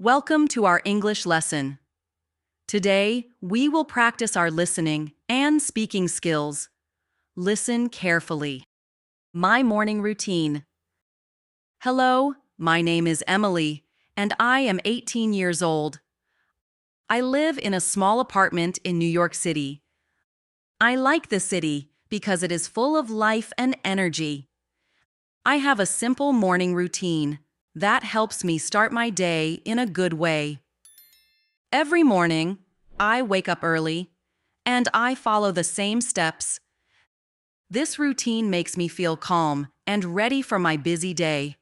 Welcome to our English lesson. Today, we will practice our listening and speaking skills. Listen carefully. My morning routine. Hello, my name is Emily, and I am 18 years old. I live in a small apartment in New York City. I like the city because it is full of life and energy. I have a simple morning routine that helps me start my day in a good way. Every morning, I wake up early, and I follow the same steps. This routine makes me feel calm and ready for my busy day.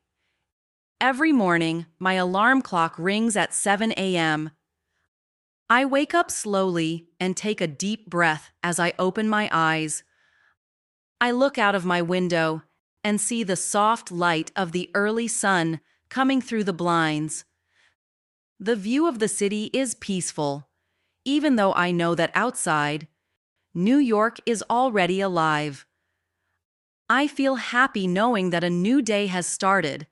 Every morning, my alarm clock rings at 7 a.m. I wake up slowly and take a deep breath as I open my eyes. I look out of my window and see the soft light of the early sun coming through the blinds. The view of the city is peaceful, even though I know that outside, New York is already alive. I feel happy knowing that a new day has started.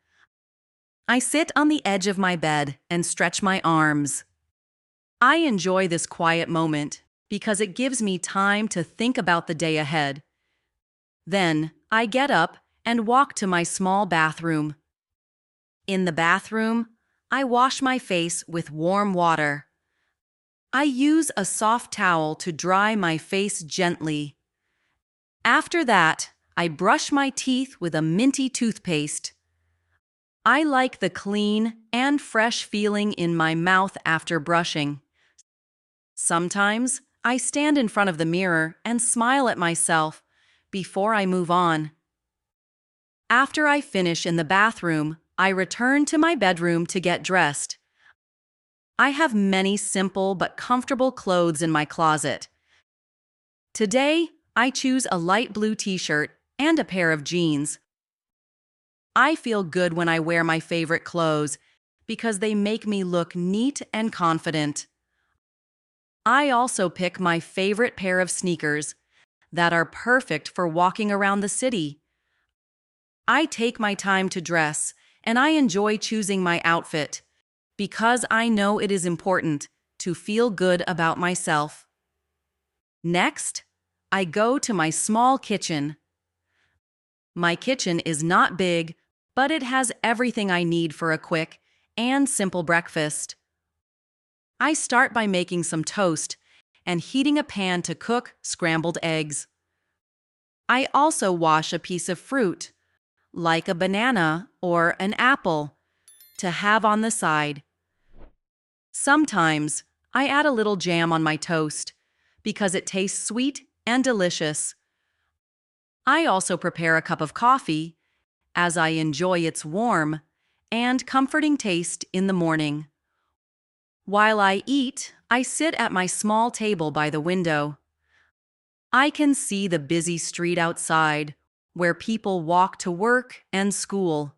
I sit on the edge of my bed and stretch my arms. I enjoy this quiet moment because it gives me time to think about the day ahead. Then, I get up and walk to my small bathroom. In the bathroom, I wash my face with warm water. I use a soft towel to dry my face gently. After that, I brush my teeth with a minty toothpaste. I like the clean and fresh feeling in my mouth after brushing. Sometimes, I stand in front of the mirror and smile at myself before I move on. After I finish in the bathroom, I return to my bedroom to get dressed. I have many simple but comfortable clothes in my closet. Today, I choose a light blue t-shirt and a pair of jeans. I feel good when I wear my favorite clothes because they make me look neat and confident. I also pick my favorite pair of sneakers that are perfect for walking around the city. I take my time to dress, and I enjoy choosing my outfit because I know it is important to feel good about myself. Next, I go to my small kitchen. My kitchen is not big, but it has everything I need for a quick and simple breakfast. I start by making some toast and heating a pan to cook scrambled eggs. I also wash a piece of fruit, like a banana or an apple, to have on the side. Sometimes I add a little jam on my toast because it tastes sweet and delicious. I also prepare a cup of coffee as I enjoy its warm and comforting taste in the morning. While I eat, I sit at my small table by the window. I can see the busy street outside where people walk to work and school.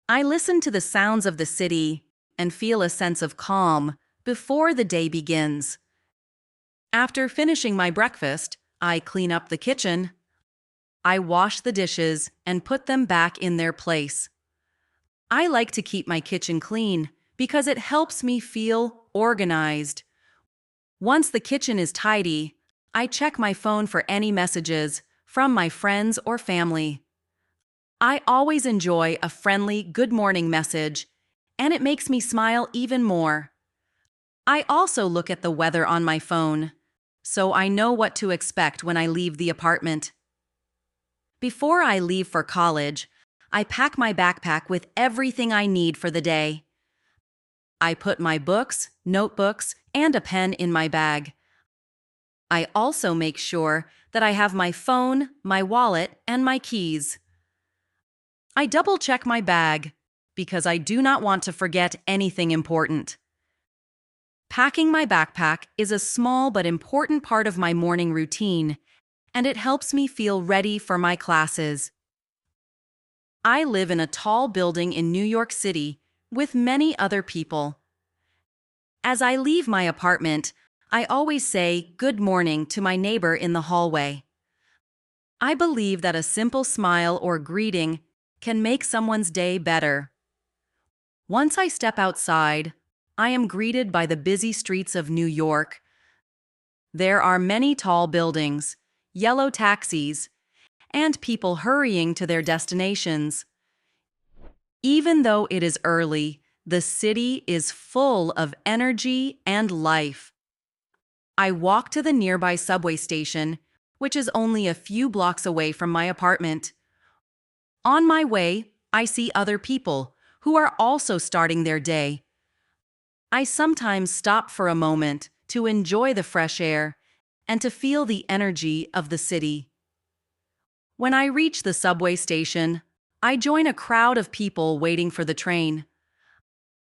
I listen to the sounds of the city and feel a sense of calm before the day begins. After finishing my breakfast, I clean up the kitchen. I wash the dishes and put them back in their place. I like to keep my kitchen clean because it helps me feel organized. Once the kitchen is tidy, I check my phone for any messages from my friends or family. I always enjoy a friendly good morning message, and it makes me smile even more. I also look at the weather on my phone, so I know what to expect when I leave the apartment. Before I leave for college, I pack my backpack with everything I need for the day. I put my books, notebooks, and a pen in my bag. I also make sure that I have my phone, my wallet, and my keys. I double-check my bag because I do not want to forget anything important. Packing my backpack is a small but important part of my morning routine, and it helps me feel ready for my classes. I live in a tall building in New York City with many other people. As I leave my apartment, I always say good morning to my neighbor in the hallway. I believe that a simple smile or greeting can make someone's day better. Once I step outside, I am greeted by the busy streets of New York. There are many tall buildings, yellow taxis, and people hurrying to their destinations. Even though it is early, the city is full of energy and life. I walk to the nearby subway station, which is only a few blocks away from my apartment. On my way, I see other people who are also starting their day. I sometimes stop for a moment to enjoy the fresh air and to feel the energy of the city. When I reach the subway station, I join a crowd of people waiting for the train.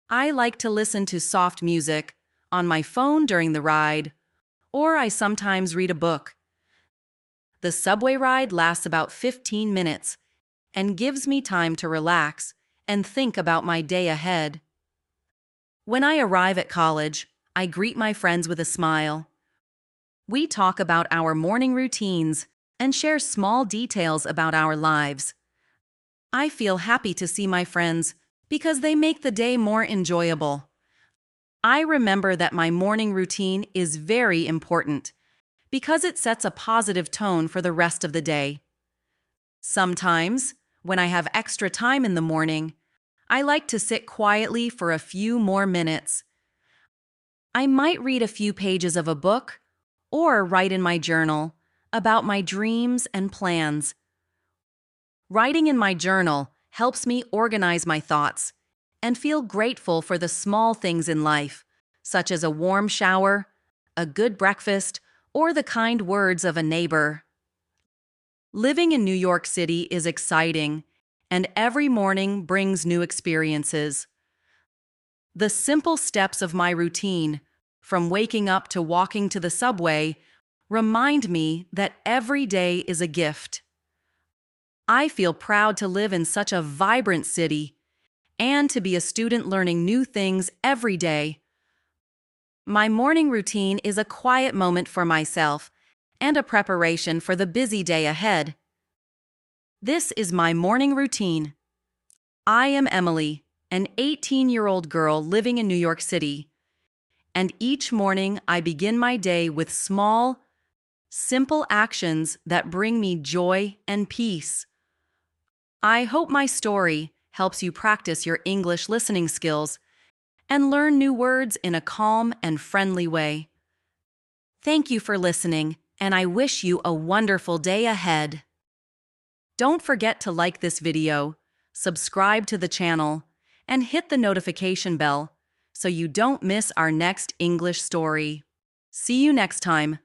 I like to listen to soft music on my phone during the ride, or I sometimes read a book. The subway ride lasts about 15 minutes and gives me time to relax and think about my day ahead. When I arrive at college, I greet my friends with a smile. We talk about our morning routines and share small details about our lives. I feel happy to see my friends because they make the day more enjoyable. I remember that my morning routine is very important because it sets a positive tone for the rest of the day. Sometimes, when I have extra time in the morning, I like to sit quietly for a few more minutes. I might read a few pages of a book or write in my journal about my dreams and plans. Writing in my journal helps me organize my thoughts and feel grateful for the small things in life, such as a warm shower, a good breakfast, or the kind words of a neighbor. Living in New York City is exciting, and every morning brings new experiences. The simple steps of my routine, from waking up to walking to the subway, remind me that every day is a gift. I feel proud to live in such a vibrant city and to be a student learning new things every day. My morning routine is a quiet moment for myself and a preparation for the busy day ahead. This is my morning routine. I am Emily, an 18-year-old girl living in New York City, and each morning I begin my day with small, simple actions that bring me joy and peace. I hope my story helps you practice your English listening skills and learn new words in a calm and friendly way. Thank you for listening, and I wish you a wonderful day ahead. Don't forget to like this video, subscribe to the channel, and hit the notification bell so you don't miss our next English story. See you next time.